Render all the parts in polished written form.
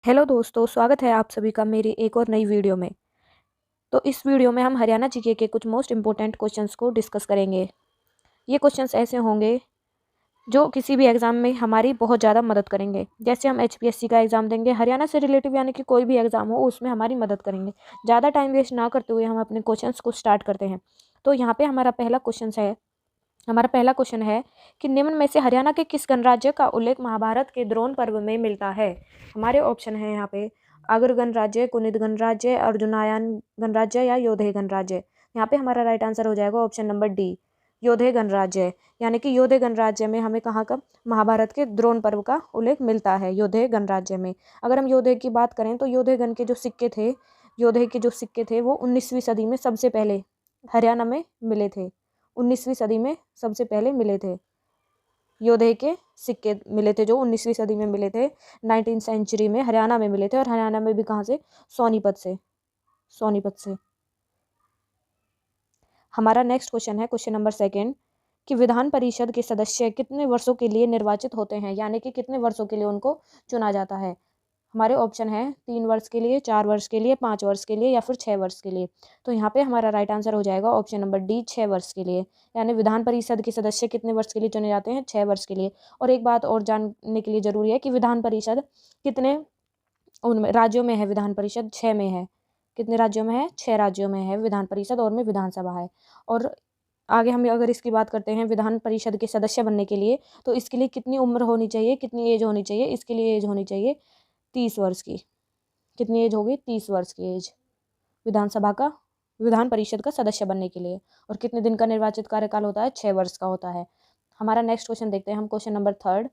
Hello दोस्तों, स्वागत है आप सभी का मेरी एक और नई वीडियो में। तो इस वीडियो में हम हरियाणा जीके के कुछ मोस्ट इम्पोर्टेंट क्वेश्चंस को डिस्कस करेंगे। ये क्वेश्चंस ऐसे होंगे जो किसी भी एग्ज़ाम में हमारी बहुत ज़्यादा मदद करेंगे। जैसे हम एचपीएससी का एग्ज़ाम देंगे, हरियाणा से रिलेटिव यानी कि कोई भी एग्ज़ाम हो उसमें हमारी मदद करेंगे। ज़्यादा टाइम वेस्ट ना करते हुए हम अपने क्वेश्चंस को स्टार्ट करते हैं। तो यहाँ पर हमारा पहला क्वेश्चन है कि निम्न में से हरियाणा के किस गणराज्य का उल्लेख महाभारत के द्रोण पर्व में मिलता है। हमारे ऑप्शन है यहाँ पे अग्र गणराज्य, कुनिद गणराज्य, अर्जुनायन गणराज्य या योधे गणराज्य। यहाँ पे हमारा राइट आंसर हो जाएगा ऑप्शन नंबर डी, योधे गणराज्य। यानी कि योधे गणराज्य में हमें कहाँ का महाभारत के द्रोण पर्व का उल्लेख मिलता है, योधे गणराज्य में। अगर हम योधे की बात करें तो योधे गण के जो सिक्के थे, योधे के जो सिक्के थे वो 19वीं सदी में सबसे पहले हरियाणा में मिले थे। 19वीं सदी में सबसे पहले मिले थे योधे के सिक्के मिले थे, जो 19वीं सदी में मिले थे। 19वीं सेंचुरी में हरियाणा में मिले थे, और हरियाणा में भी कहाँ से? सोनीपत से। हमारा नेक्स्ट क्वेश्चन है क्वेश्चन नंबर सेकंड कि विधान परिषद के सदस्य कितने वर्षों के लिए निर्वाचित होते हैं, यानी कि कितने वर्षों के लिए उनको चुना जाता है। हमारे ऑप्शन है 3 वर्ष के लिए, 4 वर्ष के लिए, 5 वर्ष के लिए या फिर 6 वर्ष के लिए। तो यहाँ पे हमारा राइट आंसर हो जाएगा ऑप्शन नंबर डी, 6 वर्ष के लिए। यानी विधान परिषद के सदस्य कितने वर्ष के लिए चुने जाते हैं? 6 वर्ष के लिए। और एक बात और जानने के लिए जरूरी है कि विधान परिषद कितने उनमें राज्यों में है? विधान परिषद 6 में है। कितने राज्यों में है? 6 राज्यों में है विधान परिषद, और में विधानसभा है। और आगे हम अगर इसकी बात करते हैं विधान परिषद के सदस्य बनने के लिए, तो इसके लिए कितनी उम्र होनी चाहिए, कितनी एज होनी चाहिए? इसके लिए एज होनी चाहिए 30 वर्ष की। कितनी एज होगी? 30 वर्ष की एज विधान परिषद का सदस्य बनने के लिए। और कितने दिन का निर्वाचित कार्यकाल होता है? 6 वर्ष का होता है। हमारा नेक्स्ट क्वेश्चन देखते हैं हम, क्वेश्चन नंबर थर्ड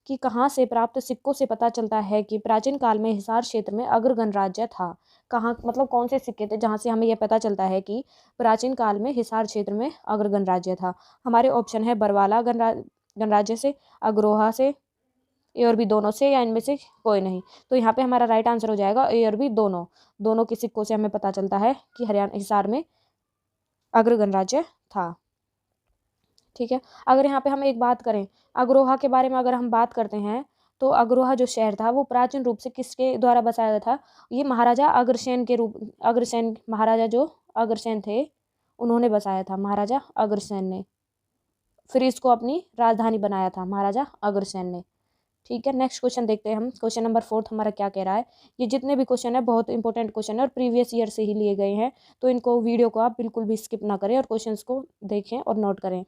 कि कहाँ से प्राप्त सिक्कों से पता चलता है कि प्राचीन काल में हिसार क्षेत्र में अग्र गणराज्य था। कहाँ, मतलब कौन से सिक्के थे जहाँ से हमें यह पता चलता है कि प्राचीन काल में हिसार क्षेत्र में अग्र गणराज्य था। हमारे ऑप्शन है बरवाला गणराज्य से, अग्रोहा से, ए और बी दोनों से, या इनमें से कोई नहीं। तो यहाँ पे हमारा राइट आंसर हो जाएगा ए और बी दोनों। दोनों के सिक्कों से हमें पता चलता है कि हरियाणा हिसार में अग्र गणराज्य था। ठीक है। अगर यहाँ पे हम एक बात करें अग्रोहा के बारे में, अगर हम बात करते हैं तो अग्रोहा जो शहर था वो प्राचीन रूप से किसके द्वारा बसाया गया था? ये महाराजा अग्रसेन महाराजा जो अग्रसेन थे उन्होंने बसाया था, महाराजा अग्रसेन ने। फिर इसको अपनी राजधानी बनाया था महाराजा अग्रसेन ने। ठीक है। नेक्स्ट क्वेश्चन देखते हैं हम, क्वेश्चन नंबर फोर्थ हमारा क्या कह रहा है। ये जितने भी क्वेश्चन है बहुत इंपॉर्टेंट क्वेश्चन है और प्रीवियस ईयर से ही लिए गए हैं, तो इनको वीडियो को आप बिल्कुल भी स्किप ना करें और क्वेश्चंस को देखें और नोट करें।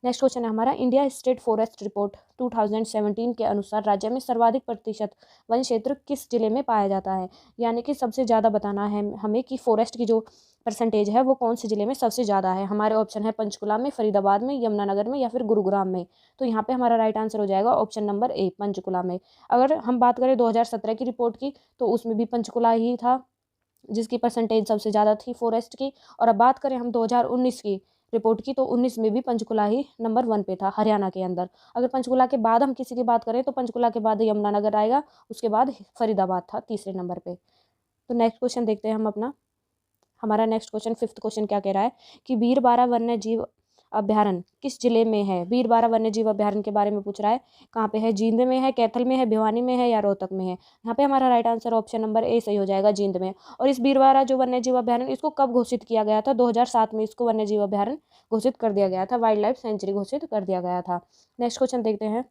नेक्स्ट क्वेश्चन है हमारा, इंडिया स्टेट फॉरेस्ट रिपोर्ट 2017 के अनुसार राज्य में सर्वाधिक प्रतिशत वन क्षेत्र किस जिले में पाया जाता है। यानी कि सबसे ज़्यादा बताना है हमें कि फॉरेस्ट की जो परसेंटेज है वो कौन से जिले में सबसे ज़्यादा है। हमारे ऑप्शन है पंचकुला में, फरीदाबाद में, यमुनानगर में या फिर गुरुग्राम में। तो यहाँ पे हमारा राइट आंसर हो जाएगा ऑप्शन नंबर ए, पंचकुला में। अगर हम बात करें 2017 की रिपोर्ट की, तो उसमें भी पंचकुला ही था जिसकी परसेंटेज सबसे ज़्यादा थी फॉरेस्ट की। और अब बात करें हम 2019 की रिपोर्ट की, तो 19 में भी पंचकुला ही नंबर 1 पे था हरियाणा के अंदर। अगर पंचकुला के बाद हम किसी की बात करें तो पंचकुला के बाद यमुनानगर आएगा, उसके बाद फरीदाबाद था तीसरे नंबर पे। तो नेक्स्ट क्वेश्चन देखते हैं हम अपना। हमारा नेक्स्ट क्वेश्चन, फिफ्थ क्वेश्चन क्या कह रहा है कि बीरबारा वन्य जीव अभ्यारण्य किस जिले में है। बीरबारा वन्य जीव अभ्यारण्य के बारे में पूछ रहा है। कहाँ पे है? जींद में है, कैथल में है, भिवानी में है या रोहतक में है। यहाँ पे हमारा right answer option number A सही हो जाएगा, जींद में। और इस बीरबारा जो वन्य जीव अभ्यारण्य, इसको कब घोषित किया गया था? 2007 में इसको वन्य जीव अभ्यारण्य घोषित कर दिया गया था, वाइल्ड लाइफ सेंचुरी घोषित कर दिया गया था। नेक्स्ट क्वेश्चन देखते हैं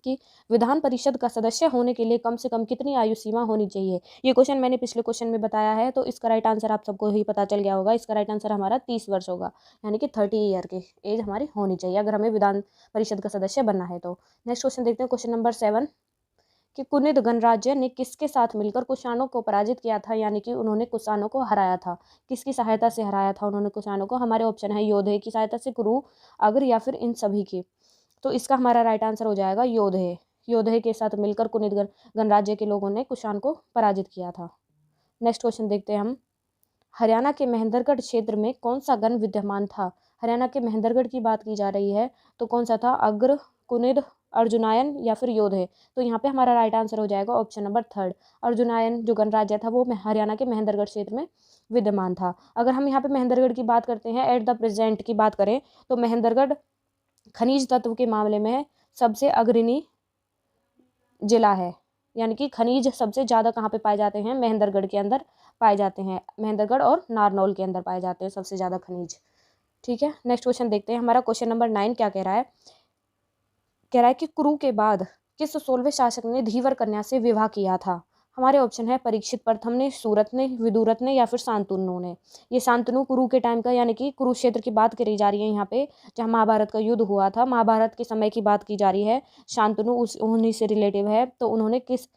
कि विधान परिषद का सदस्य होने के लिए कम से कम कितनी आयु सीमा होनी चाहिए। ये क्वेश्चन मैंने पिछले क्वेश्चन में बताया है, तो इसका राइट आंसर आप सबको ही पता चल गया होगा। इसका राइट आंसर हमारा 30 वर्ष होगा, यानी कि 30 ईयर की एज हमारी होनी चाहिए अगर हमें विधान परिषद का सदस्य बनना है तो। नेक्स्ट क्वेश्चन देखते हैं, क्वेश्चन नंबर 7 कि कुनिद गणराज्य ने किसके साथ मिलकर कुषाणों को पराजित किया था, यानी कि उन्होंने कुषाणों को हराया था। किसकी सहायता से हराया था उन्होंने कुषाणों को? हमारे ऑप्शन है योधे की सहायता से, कुरु, अग्र या फिर इन सभी की। तो इसका हमारा राइट आंसर हो जाएगा योधे। योधे के साथ मिलकर कुनिद गणराज्य के लोगों ने कुषाण को पराजित किया था। नेक्स्ट क्वेश्चन देखते हैं हम, हरियाणा के महेंद्रगढ़ क्षेत्र में कौन सा गण विद्यमान था। हरियाणा के महेंद्रगढ़ की बात की जा रही है, तो कौन सा था? अग्र, कुनिद, अर्जुनायन या फिर योधे। तो यहाँ पे हमारा राइट आंसर हो जाएगा ऑप्शन नंबर थर्ड, अर्जुनायन जो गणराज्य था वो हरियाणा के महेंद्रगढ़ क्षेत्र में विद्यमान था। अगर हम यहाँ पे महेंद्रगढ़ की बात करते हैं एट द प्रेजेंट की बात करें, तो महेंद्रगढ़ खनिज तत्व के मामले में सबसे अग्रणी जिला है, यानी कि खनिज सबसे ज़्यादा कहाँ पे पाए जाते हैं, महेंद्रगढ़ के अंदर पाए जाते हैं। महेंद्रगढ़ और नारनौल के अंदर पाए जाते हैं सबसे ज़्यादा खनिज। ठीक है, नेक्स्ट क्वेश्चन देखते हैं। हमारा क्वेश्चन नंबर 9 क्या कह रहा है, कह रहा है कि कुरु के बाद किस 16वें शासक ने धीवर कन्या से विवाह किया था। हमारे ऑप्शन है परीक्षित प्रथम ने, सूरत ने, विदुरथ ने या फिर शांतनु ने। ये शांतनु कुरु के टाइम का, यानी कि कुरुक्षेत्र की बात करी जा रही है यहाँ पे, जहाँ महाभारत का युद्ध हुआ था, महाभारत के समय की बात की जा रही है। शांतनु उन्हीं से रिलेटिव है। तो उन्होंने किस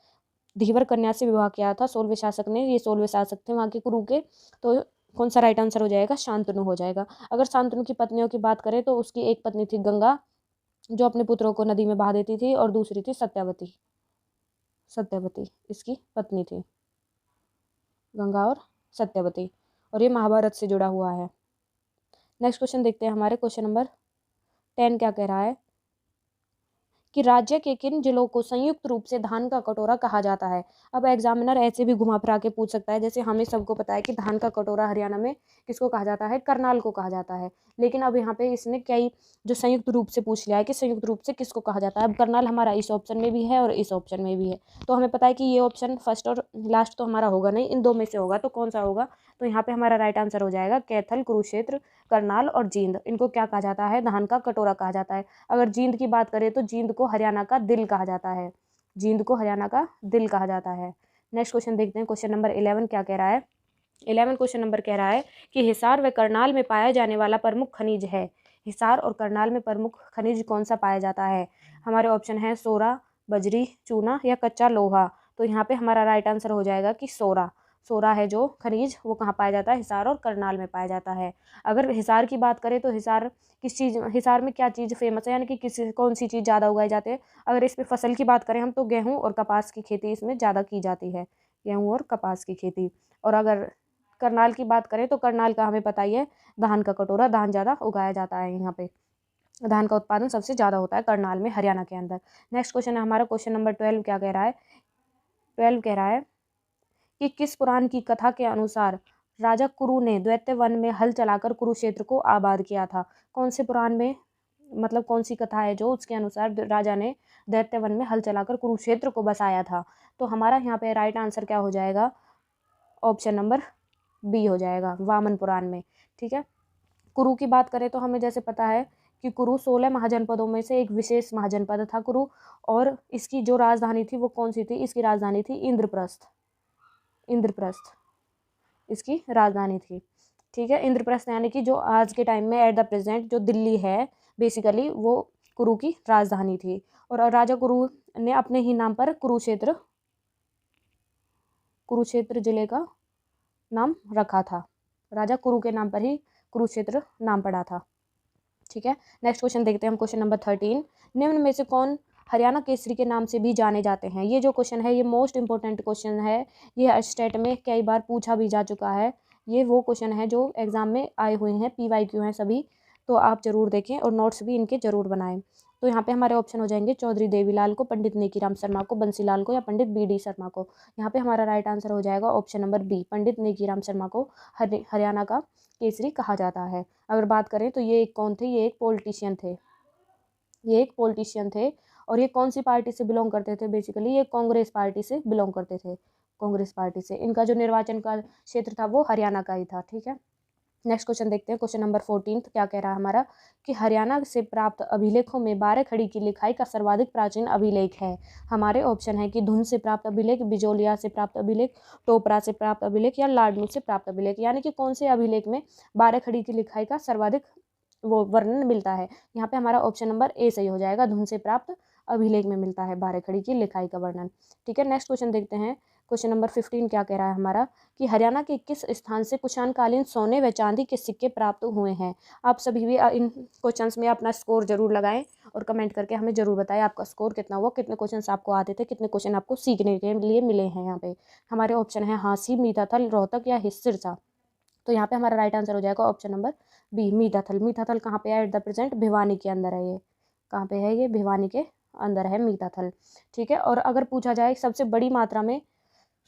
धीवर कन्या से विवाह किया था 16वें शासक ने, ये 16वें शासक थे वहाँ के कुरु के। तो कौन सा राइट आंसर हो जाएगा, शांतनु हो जाएगा। अगर शांतनु की पत्नियों की बात करें तो उसकी एक पत्नी थी गंगा, जो अपने पुत्रों को नदी में बहा देती थी, और दूसरी थी सत्यावती। सत्यावती इसकी पत्नी थी, गंगा और सत्यावती, और ये महाभारत से जुड़ा हुआ है। नेक्स्ट क्वेश्चन देखते हैं। हमारे क्वेश्चन नंबर 10 क्या कह रहा है कि राज्य के किन जिलों को संयुक्त रूप से धान का कटोरा कहा जाता है। अब एग्जामिनर ऐसे भी घुमा फिरा के पूछ सकता है, जैसे हमें सबको पता है कि धान का कटोरा हरियाणा में किसको कहा जाता है, करनाल को कहा जाता है। लेकिन अब यहाँ पे इसने क्या ही जो संयुक्त रूप से पूछ लिया है कि संयुक्त रूप से किसको कहा जाता है। अब करनाल हमारा इस ऑप्शन में भी है और इस ऑप्शन में भी है, तो हमें पता है कि ये ऑप्शन फर्स्ट और लास्ट तो हमारा होगा नहीं, इन दो में से होगा। तो कौन सा होगा, तो यहाँ पे हमारा राइट आंसर हो जाएगा कैथल, कुरुक्षेत्र, करनाल और जींद। इनको क्या कहा जाता है, धान का कटोरा कहा जाता है। अगर जींद की बात करें तो जींद को हरियाणा का दिल कहा जाता है। जींद को हरियाणा का दिल कहा जाता है। नेक्स्ट क्वेश्चन देखते हैं। क्वेश्चन नंबर 11 क्या कह रहा है। 11 क्वेश्चन नंबर कह रहा है कि हिसार व करनाल में पाया जाने वाला प्रमुख खनिज है। हिसार और करनाल में प्रमुख खनिज कौन सा पाया जाता है। हमारे ऑप्शन है सोरा, बजरी, चूना या कच्चा लोहा। तो यहाँ पे हमारा राइट आंसर हो जाएगा कि सोरा। सोरा है जो खनिज, वो कहाँ पाया जाता है, हिसार और करनाल में पाया जाता है। अगर हिसार की बात करें तो हिसार किस चीज़, हिसार में क्या चीज़ फेमस है, यानी कि किस कौन सी चीज़ ज़्यादा उगाई जाती है। अगर इस पर फसल की बात करें हम, तो गेहूँ और कपास की खेती इसमें ज़्यादा की जाती है, गेहूँ और कपास की खेती। और अगर करनाल की बात करें तो करनाल का हमें पता ही है, धान का कटोरा, धान ज़्यादा उगाया जाता है यहाँ पे, धान का उत्पादन सबसे ज़्यादा होता है करनाल में, हरियाणा के अंदर। नेक्स्ट क्वेश्चन है हमारा क्वेश्चन नंबर 12 क्या कह रहा है। 12 कह रहा है कि किस पुराण की कथा के अनुसार राजा कुरु ने दैत्य वन में हल चलाकर कुरुक्षेत्र को आबाद किया था। कौन से पुराण में, मतलब कौन सी कथा है जो उसके अनुसार राजा ने दैत्य वन में हल चलाकर कुरुक्षेत्र को बसाया था। तो हमारा यहाँ पे राइट आंसर क्या हो जाएगा, ऑप्शन नंबर बी हो जाएगा, वामन पुराण में। ठीक है, कुरु की बात करें तो हमें जैसे पता है कि कुरु 16 महाजनपदों में से एक विशेष महाजनपद था कुरु, और इसकी जो राजधानी थी वो कौन सी थी, इसकी राजधानी थी इंद्रप्रस्थ। इंद्रप्रस्थ इसकी राजधानी थी। ठीक है, इंद्रप्रस्थ यानी कि जो आज के टाइम में एट द प्रेजेंट जो दिल्ली है, बेसिकली वो कुरु की राजधानी थी। और राजा कुरु ने अपने ही नाम पर कुरुक्षेत्र, कुरुक्षेत्र जिले का नाम रखा था। राजा कुरु के नाम पर ही कुरुक्षेत्र नाम पड़ा था। ठीक है, नेक्स्ट क्वेश्चन देखते हैं हम, क्वेश्चन नंबर 13। निम्न में से कौन हरियाणा केसरी के नाम से भी जाने जाते हैं। ये जो क्वेश्चन है ये मोस्ट इंपॉर्टेंट क्वेश्चन है, ये स्टेट में कई बार पूछा भी जा चुका है। ये वो क्वेश्चन है जो एग्जाम में आए हुए हैं, PYQ हैं सभी, तो आप जरूर देखें और नोट्स भी इनके जरूर बनाएं। तो यहाँ पे हमारे ऑप्शन हो जाएंगे चौधरी देवीलाल को, पंडित नेकीराम शर्मा को, बंसीलाल को या पंडित BD शर्मा को। यहाँ पे हमारा राइट आंसर हो जाएगा ऑप्शन नंबर बी, पंडित नेकीराम शर्मा को हरियाणा का केसरी कहा जाता है। अगर बात करें तो ये एक कौन थे, ये एक पॉलिटिशियन थे, ये एक पॉलिटिशियन थे। और ये कौन सी पार्टी से बिलोंग करते थे, बेसिकली ये कांग्रेस पार्टी से बिलोंग करते थे, कांग्रेस पार्टी से। इनका जो निर्वाचन का क्षेत्र था वो हरियाणा का ही था। ठीक है, नेक्स्ट क्वेश्चन देखते हैं। क्वेश्चन नंबर 14 क्या कह रहा है हमारा कि हरियाणा से प्राप्त अभिलेखों में बाराखड़ी की लिखाई का सर्वाधिक प्राचीन अभिलेख है। हमारे ऑप्शन है कि धुन से प्राप्त अभिलेख, बिजोलिया से प्राप्त अभिलेख, टोपरा से प्राप्त अभिलेख या लाडनू से प्राप्त अभिलेख। यानी कि कौन से अभिलेख में बाराखड़ी की लिखाई का सर्वाधिक वो वर्णन मिलता है। यहाँ पे हमारा ऑप्शन नंबर ए सही हो जाएगा, धुन से प्राप्त अभिलेख में मिलता है बाराखड़ी की लिखाई का वर्णन। ठीक है, नेक्स्ट क्वेश्चन देखते हैं। क्वेश्चन नंबर 15 क्या कह रहा है हमारा कि हरियाणा के किस स्थान से कुषाणकालीन सोने व चांदी के सिक्के प्राप्त हुए हैं। आप सभी भी इन क्वेश्चंस में अपना स्कोर जरूर लगाएं और कमेंट करके हमें जरूर बताएं आपका स्कोर कितना हुआ, कितने क्वेश्चंस आपको आते थे, कितने क्वेश्चन आपको सीखने के लिए मिले हैं। यहाँ पे हमारे ऑप्शन है हांसी, मीठाथल, रोहतक या सिरसा। तो यहाँ पे हमारा राइट आंसर हो जाएगा ऑप्शन नंबर बी, मीठाथल। मीठाथल कहाँ पे है, एट द प्रेजेंट भिवानी के अंदर है। ये कहाँ पे है, ये भिवानी के अंदर है मीठाथल। ठीक है, और अगर पूछा जाए सबसे बड़ी मात्रा में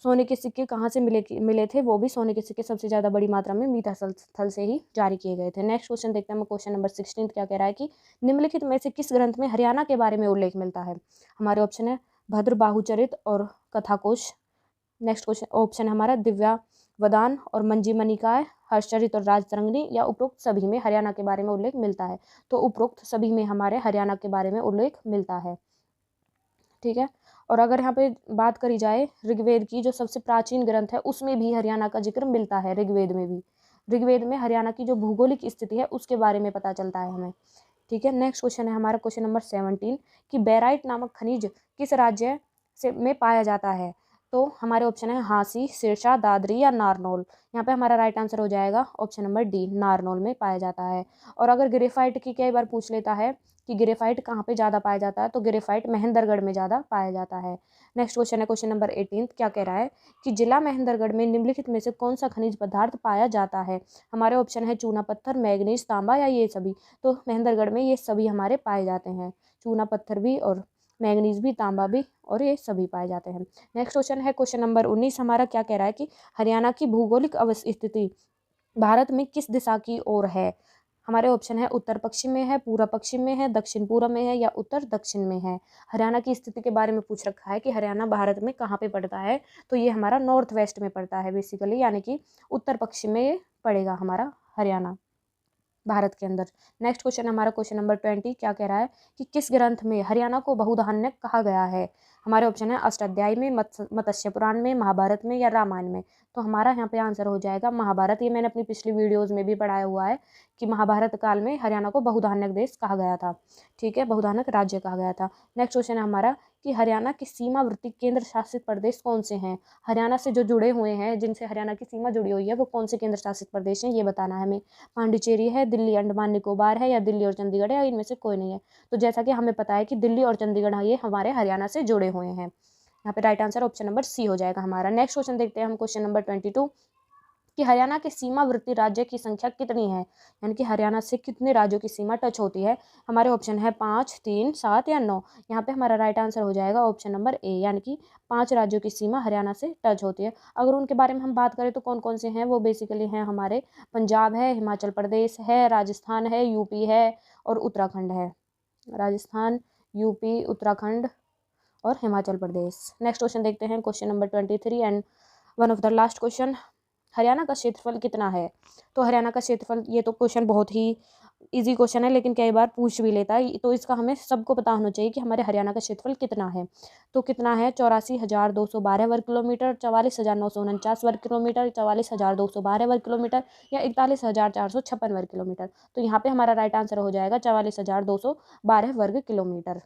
सोने के सिक्के कहाँ से मिले थे, वो भी सोने के सिक्के सबसे ज़्यादा बड़ी मात्रा में मीठाथल से ही जारी किए गए थे। नेक्स्ट क्वेश्चन देखते हैं हम, क्वेश्चन नंबर 16 क्या कह रहा है कि निम्नलिखित में से किस ग्रंथ में हरियाणा के बारे में उल्लेख मिलता है। हमारे ऑप्शन है भद्र बाहुचरित और कथाकोश। नेक्स्ट क्वेश्चन ऑप्शन है हमारा दिव्यावदान और मंजीमणिकाय, हर्षचरित और राजतरंगिणी, या उपरोक्त सभी में हरियाणा के बारे में उल्लेख मिलता है। तो उपरोक्त सभी में हमारे हरियाणा के बारे में उल्लेख मिलता है। ठीक है। और अगर यहाँ पे बात करी जाए ऋग्वेद की, जो सबसे प्राचीन ग्रंथ है, उसमें भी हरियाणा का जिक्र मिलता है। ऋग्वेद में भी, ऋग्वेद में हरियाणा की जो भौगोलिक स्थिति है उसके बारे में पता चलता है हमें। ठीक है। नेक्स्ट क्वेश्चन है हमारा क्वेश्चन नंबर 17 कि बेराइट नामक खनिज किस राज्य से में पाया जाता है। तो हमारे ऑप्शन है हांसी, सिरसा, दादरी या नारनौल। यहाँ पे हमारा राइट आंसर हो जाएगा ऑप्शन नंबर डी, नारनौल में पाया जाता है। और अगर ग्रेफाइट की कई बार पूछ लेता है कि ग्रेफाइट कहाँ पे ज़्यादा पाया जाता है, तो ग्रेफाइट महेंद्रगढ़ में ज़्यादा पाया जाता है। नेक्स्ट क्वेश्चन है क्वेश्चन नंबर 18, क्या कह रहा है कि जिला महेंद्रगढ़ में निम्नलिखित में से कौन सा खनिज पदार्थ पाया जाता है। हमारे ऑप्शन है चूना पत्थर, मैग्नीज, तांबा या ये सभी। तो महेंद्रगढ़ में ये सभी हमारे पाए जाते हैं, चूना पत्थर भी और मैग्नीज भी, तांबा भी, और ये सभी पाए जाते हैं। नेक्स्ट क्वेश्चन है क्वेश्चन नंबर 19 हमारा, क्या कह रहा है कि हरियाणा की भौगोलिक स्थिति भारत में किस दिशा की ओर है। हमारे ऑप्शन है उत्तर पश्चिम में है, पूर्व पश्चिम में है, दक्षिण पूर्व में है, या उत्तर दक्षिण में है। हरियाणा की स्थिति के बारे में पूछ रखा है कि हरियाणा भारत में कहाँ पे पड़ता है। तो ये हमारा नॉर्थ वेस्ट में पड़ता है बेसिकली, यानी कि उत्तर पश्चिम में पड़ेगा हमारा हरियाणा भारत के अंदर। नेक्स्ट क्वेश्चन हमारा क्वेश्चन नंबर 20, क्या कह रहा है कि किस ग्रंथ में हरियाणा को बहुधान्य कहा गया है। हमारे ऑप्शन है अष्टाध्यायी में, मत्स्य पुराण में, महाभारत में, या रामायण में। तो हमारा यहाँ पे आंसर हो जाएगा महाभारत। ये मैंने अपनी पिछली वीडियोज़ में भी पढ़ाया हुआ है कि महाभारत काल में हरियाणा को बहुधान्यक देश कहा गया था। ठीक है, बहुधान्यक राज्य कहा गया था। नेक्स्ट क्वेश्चन है हमारा कि हरियाणा की सीमावर्ती केंद्र शासित प्रदेश कौन से हैं। हरियाणा से जो जुड़े हुए हैं, जिनसे हरियाणा की सीमा जुड़ी हुई है, वो कौन से केंद्र शासित प्रदेश हैं, ये बताना है हमें। पांडिचेरी है, दिल्ली अंडमान निकोबार है, या दिल्ली और चंडीगढ़ है, या इनमें से कोई नहीं है। तो जैसा कि हमें पता है कि दिल्ली और चंडीगढ़ ये हमारे हरियाणा से जुड़े हुए हैं। यहाँ पे right answer option number C हो जाएगा हमारा। नेक्स्ट क्वेश्चन देखते हैं हम क्वेश्चन नंबर 22 कि हरियाणा के सीमावर्ती राज्य की संख्या कितनी है, यानी कि हरियाणा से कितने राज्यों की सीमा टच होती है। हमारे ऑप्शन है 5, 3, 7 या 9। यहाँ पे हमारा राइट आंसर हो जाएगा ऑप्शन नंबर ए, यानी कि 5 राज्यों की सीमा हरियाणा से टच होती है। अगर उनके बारे में हम बात करें तो कौन कौन से हैं, वो बेसिकली हैं हमारे पंजाब है, हिमाचल प्रदेश है, राजस्थान है, यूपी है, और उत्तराखंड है। राजस्थान, यूपी, उत्तराखंड और हिमाचल प्रदेश। नेक्स्ट क्वेश्चन देखते हैं question number 23 and one of the last question, Haryana का क्षेत्रफल कितना है। तो हरियाणा का क्षेत्रफल, ये तो क्वेश्चन बहुत ही इजी क्वेश्चन है, लेकिन कई बार पूछ भी लेता है, तो इसका हमें सबको पता होना चाहिए कि हमारे हरियाणा का क्षेत्रफल कितना है। तो कितना है, 84,212 वर्ग किलोमीटर, 44,949 वर्ग किलोमीटर, 44,212 वर्ग किलोमीटर, या 41,456 वर्ग किलोमीटर। तो यहाँ पे हमारा राइट आंसर हो जाएगा 44,212 वर्ग किलोमीटर।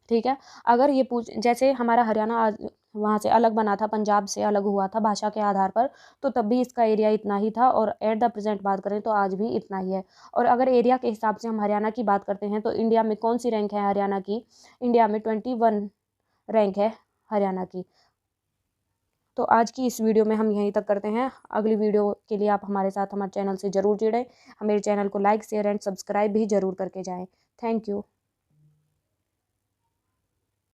ठीक है। अगर ये पूछ, जैसे हमारा हरियाणा वहाँ से अलग बना था, पंजाब से अलग हुआ था भाषा के आधार पर, तो तब भी इसका एरिया इतना ही था, और एट द प्रेजेंट बात करें तो आज भी इतना ही है। और अगर एरिया के हिसाब से हम हरियाणा की बात करते हैं तो इंडिया में कौन सी रैंक है हरियाणा की, इंडिया में 21 रैंक है हरियाणा की। तो आज की इस वीडियो में हम यहीं तक करते हैं। अगली वीडियो के लिए आप हमारे साथ हमारे चैनल से ज़रूर जुड़ें। हमारे चैनल को लाइक, शेयर एंड सब्सक्राइब भी ज़रूर करके जाएँ। Thank you.